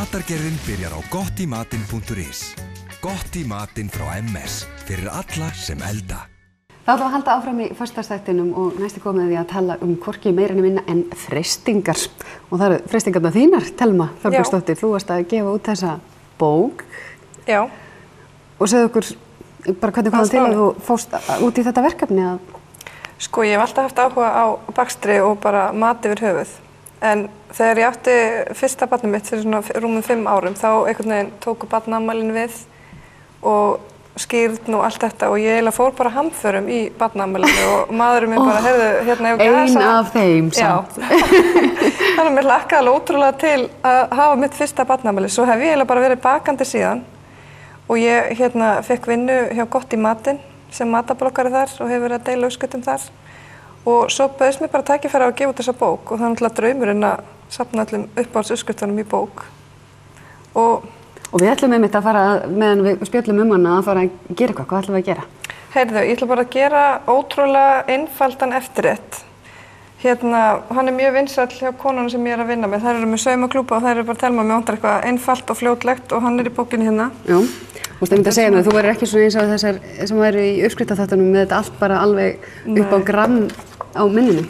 Matargerðin byrjar á gottimatinn.is. Gott í matinn frá MS fyrir alla sem elda. Þá ætlum við að halda áfram í föstudagsþættinum og næstu komið því að tala hvorki meira en minna en freistingar. Og það eru freistingarnar þínar, Thelma Þorbjörnsdóttir. Þú varst að gefa út þessa bók. Já. Og segðu okkur bara hvernig kom það til að þú fórst út í þetta verkefni að... Sko, ég hef alltaf haft áhuga á bakstri og bara mat yfir höfuð. En þegar ég átti fyrsta barnið mitt fyrir svona rúmum 5 árum, þá einhvern veginn tóku barnaafmælin við og skýrn og allt þetta og ég eiginlega fór bara hamförum í barnaafmælinu og maðurinn minn bara, heyrðu, hérna hefur ekki Ein af þeim samt. Þannig að mér hlakkaði alveg ótrúlega til að hafa mitt fyrsta barnaafmæli. Svo hef ég eiginlega bara verið bakandi síðan og ég fekk vinnu hjá Gott í matinn sem matablokkari þar og hefur verið að deila uppskriftum þar. Og svo bauðst mér bara tækifæri á að gefa út þessa bók og það er náttúrulega draumurinn að safna öllum uppáhaldsuppskriftunum í bók. Og við ætlum einmitt að fara, meðan við spjöllum hana, að fara að gera eitthvað. Hvað ætlum við að gera? Heyrðu, ég ætla bara að gera ótrúlega einfaldan eftirrétt. Hann er mjög vinsæll hjá konunum sem ég er að vinna með. Þær eru með saumaklúbba og þær eru bara að telma mig vantar eitthvað einfalt og fljótlegt og hann er í bókinni hérna. Já, þú veist að segja mér, þú verður ekki svona eins og þessar sem væru í uppskriftaþáttunum með þetta allt bara alveg upp á gramm á minninu.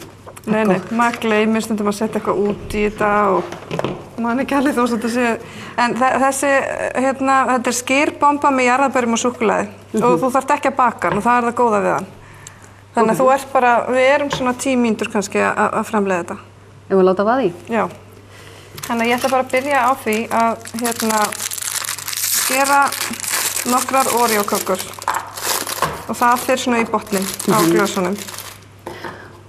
Nei, maður gleymir stundum að setja eitthvað út í þetta og maður er ekki alveg þó sem þetta sé. En þetta er skyrbomba með jarðarberjum og súkkulaði og þú þarft ekki að baka hann og það er það góða við hann. Þannig að þú ert bara, við erum svona 10 mínútur kannski að framleiða þetta. Ef við láta vaða í? Já. Þannig að ég ætla bara að byrja á því að gera nokkrar Oreo-kökur og það fyrir svona í botninn á glösunum.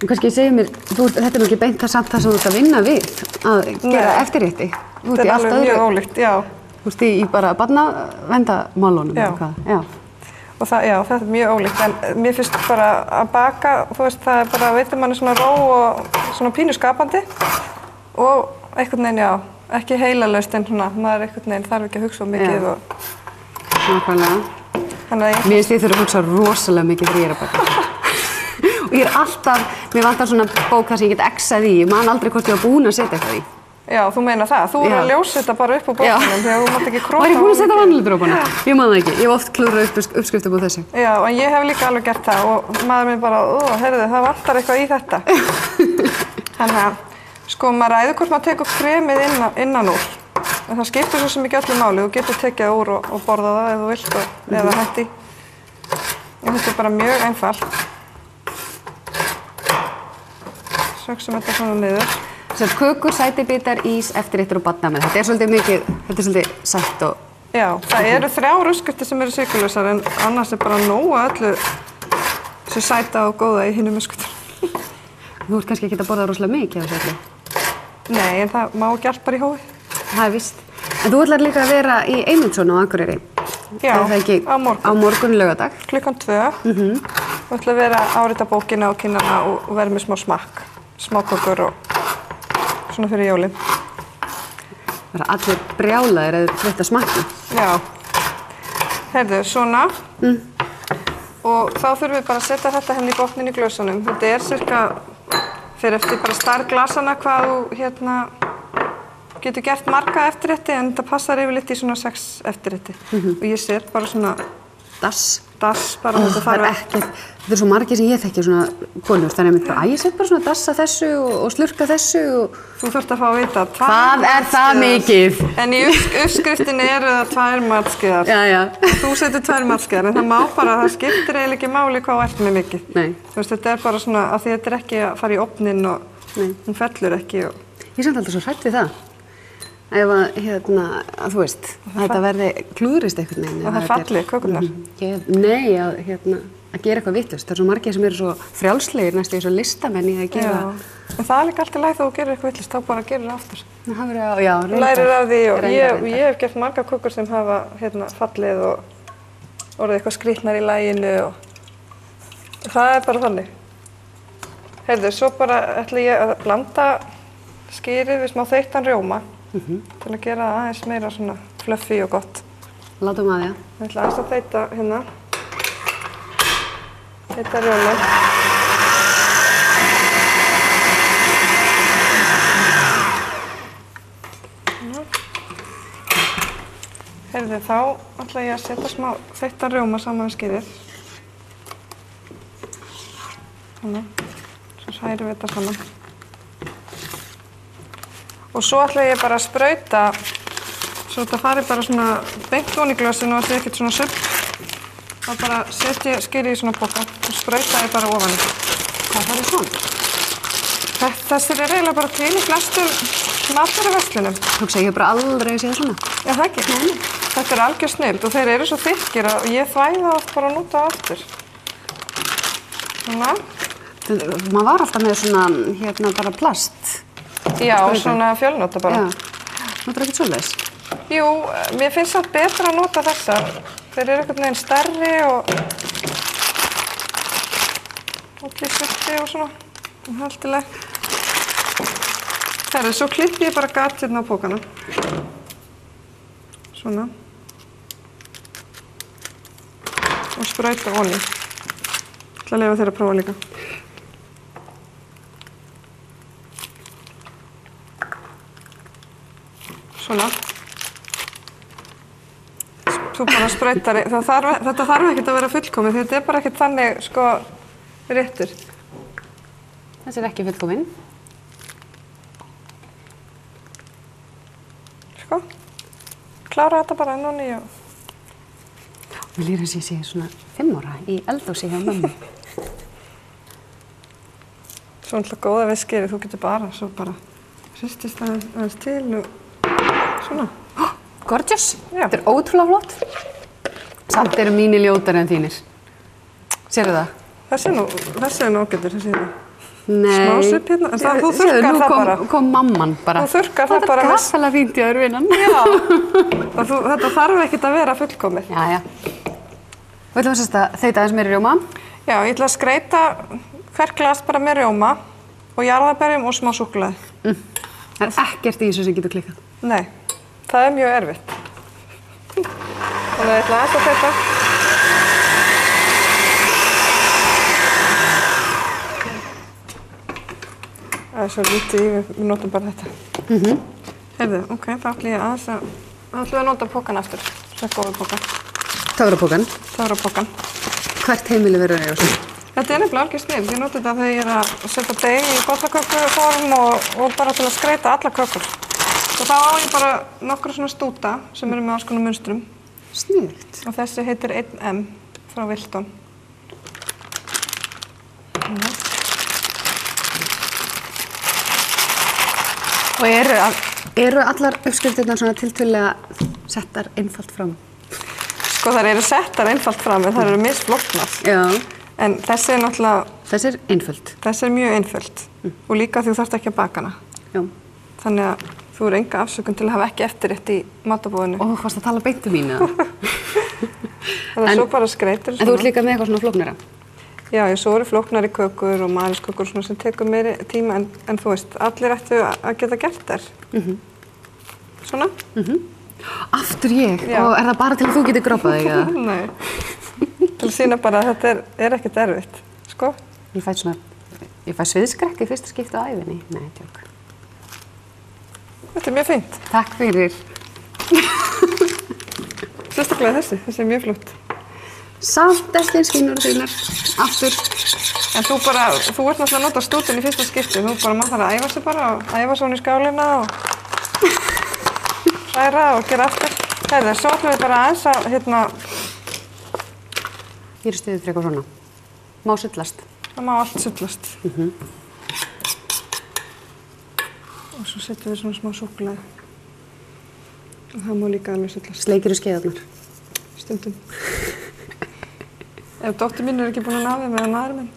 Og kannski segja mér, þetta er nú ekki beint það samt það sem þú ert að vinna við, að gera eftirrétti. Þetta er alveg mjög ólíkt, já. Þú veist, í bara barnaverndarmálunum eða hvað? Já. Og þetta er mjög ólíkt, en mér finnst bara að baka, þú veist, það er bara, veitir manni svona ró og svona pínu skapandi og einhvern veginn, já, ekki heilalaust en svona, maður einhvern veginn þarf ekki að hugsa mikið og... Nákvæmlega. Mér finnst þið þurfa að hugsa rosalega mikið þegar ég er að baka. Og ég er alltaf, mér vantar svona bók sem ég get exað í, ég man aldrei hvort ég var búin að setja eitthvað í. Já, þú meina það. Þú voru að ljósa þetta bara upp á bókunum þegar þú mátt ekki króta á... Var ég búin að setja vanlega drópana? Ég man það ekki. Ég hef oft klúðrað uppskriftum á þessu. Já, en ég hef líka alveg gert það og maður minn bara, heyrðu, það vantar eitthvað í þetta. Þannig að, sko, maður ræður hvort maður tekur kremið innan úr. En það skiptir svo sem ekki öllu máli. Þú getur tekið það úr og borða það ef þú vilt eða hætti. Þetta er bara mjög einfalt. Söksum þetta svona niður. Þessar kökur, sætibitar, ís, eftirréttur og barnaafmæli. Þetta er svolítið sætt og... Já, það eru 3 uppskriftir sem eru sykurlausar en annars er bara nóg að öllu sem sæta og góða í hinum uppskriftum. Þú ert kannski ekki að borða rosalega mikið á þessu öllu? Nei, en það má ekki allt bara í hófi. Það er víst. En þú ætlar líka að vera í Eymundsson á Akureyri. Já, á morgun. Á morgun laugardag. Klukkan 2. Þú ætlar að vera að árita bókina og kynnana og vera með smá smakk. Smákökur og svona fyrir jólin. Það er allir brjálaðir eða þreytt að smakka. Já. Heyrðu, svona. Og þá þurfum við bara að setja þetta henni í botnin í glösunum. Þetta er cirka, fyrir eftir bara stærð glasana hvað þú getur gert marga eftirrétti en þetta passar yfirleitt í svona 6 eftirrétti. Og ég set bara svona Dass bara þetta þarf ekkert. Þetta er svo margir sem ég þekki svona konur. Þannig að ég set bara svona dass að þessu og slurka þessu og... Þú þarft að fá að vita hvað er það mikið? En í uppskriftinni eru það 2 matskeiðar. Já. Þú setur 2 matskeiðar en það má bara, það skiptir eiginlega ekki máli hvað þú ert með mikið. Nei. Þú veist, þetta er bara svona, af því þetta er ekki að fara í ofninn og hún fellur ekki og... Ég er samt alltaf svo hrædd við það. Ef að, þú veist, þetta verði klúðrist einhvern veginn. Og það falli, kökurnar? Nei, að gera eitthvað vitlaust. Það er svo margir sem eru svo frjálslegir næstu í svo listamenn í að gera... Já, en það er líka alltaf læg þegar þú gerir eitthvað vitlaust, þá bara gerir það aftur. Það verður, já, reyndar. Lærir af því og ég hef gert marga kökur sem hafa fallið og orðið eitthvað skrýtnar í laginu og það er bara þannig. Heyrðu, svo bara ætla ég að blanda skýrið við smá þeyttan rjóma. Til að gera það aðeins meira svona fluffy og gott. Látum að það. Ég ætla aðeins að þeyta hérna. Þeyta rjóma. Heyrðu, þá ætla ég að setja smá þeyttan rjóma saman við skýrið. Þannig, svo hrærum við þetta saman. Og svo ætla ég bara að sprauta, svo þetta fari bara svona beint ofan í glösin og þetta ekkert svona supp. Þá bara setja skýrið í svona poka og sprauta ég bara ofan í. Hvað það svona? Þessir eiginlega bara til í flestum matvöruverslunum. Hugsa, ég hef bara aldrei séð svona. Já, það ekki. Nei. Þetta algjör snilld og þeir eru svo þykkir og ég þvæði oft bara að nota aftur. Svona. Maður var alltaf með svona, bara plast. Já, svona fjölnota bara. Já, notar ekkert svoleiðis? Jú, mér finnst það betra að nota þessa. Þeir eru einhvern veginn stærri og hlýsvöldi og svona. Haldileg. Herru, svo klippi ég bara gat hérna á pókana. Svona. Og sprauta ofan í. Ég ætla að leyfa þér að prófa líka. Svona. Svo bara sprautar ég. Þetta þarf ekkert að vera fullkomið. Þetta er bara ekkert þannig, sko, réttur. Þessi er ekki fullkominn. Sko. Klára þetta bara enn og nýja. Mér líður eins og ég sé svona 5 ára í eldhúsi hjá mömmu. Svo náttúrulega góða við skýrið, þú getur bara, svo bara hristist aðeins til og svona. Gorgeous. Já. Þetta er ótrúlega flott. Samt eru mínir ljótari en þínir. Sérðu það? Þessi er nú ágætur, þessi er það. Nei. Smá supp hérna, en þú þurrkar það bara. Nú kom mamman bara. Þú þurrkar það bara. Þetta er gafala fínt í öðru vinnan. Já. Þetta þarf ekkert að vera fullkomið. Jæja. Við ætlum að þeyta aðeins meiri rjóma. Já, ég ætla að skreyta hvert glas bara með rjóma og jarðarberjum og smá súkkulaði. Það er ekkert í þessu sem getur klikkað. Nei, það er mjög erfitt. Þannig að ég ætla aðeins að þeyta. Það er svo lítið í, við notum bara þetta. Heyrðu, ok, þá ætla ég aðeins að... Þá ætlum við að nota pókan aftur. Svo góður póka. Töfrapókan. Töfrapókan. Hvert heimili verður að eiga svona? Þetta er nefnilega algjör snill. Ég noti þetta þegar ég er að setja deig í bollakökuform og bara til að skreyta alla kökur. Og þá á ég bara nokkra svona stúta sem eru með alls konar munstrum. Snillt. Og þessi heitir 1M frá Wilton. Og eru allar uppskriftirnar svona tiltölulega settar einfalt fram? Sko þær eru settar einfalt fram en þær eru misflóknar. Já. En þessi er náttúrulega... Þessi er einföld. Þessi er mjög einföld. Og líka þú þarft ekki að baka hana. Já. Þannig að þú eru enga afsökun til að hafa ekki eftirrétt í matarboðinu. Ó, varst að tala beint um mínu. Þannig að svo bara skreytir. En þú ert líka með eitthvað svona flóknara? Já, svo eru flóknari kökur og marískökur svona sem tekur meiri tíma en þú veist, allir ættu að geta gert þær. Svona. Aftur ég? Já. Og er það bara til að þú getur groppað þig, eða? Nei. Til að sýna bara að þetta er ekkert erfitt, sko. Ég fæ sviðskrekk í fyrsta skipti á ævinni. Nei, tjók. Þetta er mjög fínt. Takk fyrir. Sérstaklega þessi er mjög flott. Samt eftir skínur þínar. Aftur. En þú ert náttúrulega að nota stútin í fyrsta skipti. Maður þarf að æfa sig bara og æfa svona í skálina og hræra og gera aftur. Heyrðu, svo ætlum við bara aðeins að, Ég er stuðið frekar svona. Má sullast. Það má allt sullast. Og svo setjum við svona smá súkkulaði. Og það má líka alveg sullast. Sleikirðu skeiðarnar? Stundum. Ef dóttir mín er ekki búin að ná þeim eða maður minn.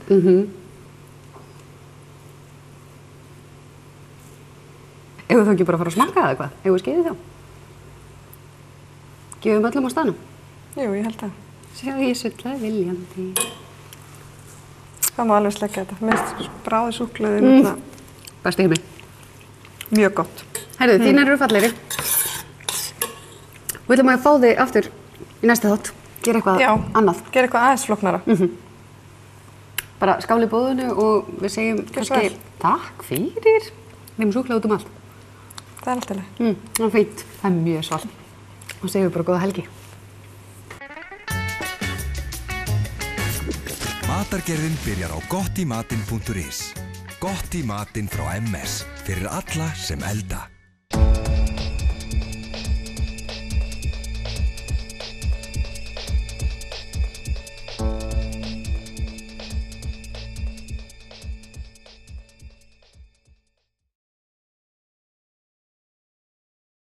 Eigum þú ekki bara að fara að smakka það eitthvað? Eigum við skeiðið þá? Gefum öllum á staðnum? Jú, ég held það. Sjá, ég sullaði viljandi. Það má alveg sleggja þetta. Mest bráði súkkulaði núna. Besti heimi. Mjög gott. Herðu, þínar eru fallegri. Við ætlum að fá þig aftur í næsta þátt. Gera eitthvað annað. Gera eitthvað aðeins flóknara. Bara skála í boðinu og við segjum kannski takk fyrir. Við erum súkkulaði út um allt. Það er alltaf leið. Það er fínt. Það er mjög svalt. og segjum bara góða helgi. Matargerðin byrjar á gottimatinn.is. Gott í matinn frá MS fyrir alla sem elda.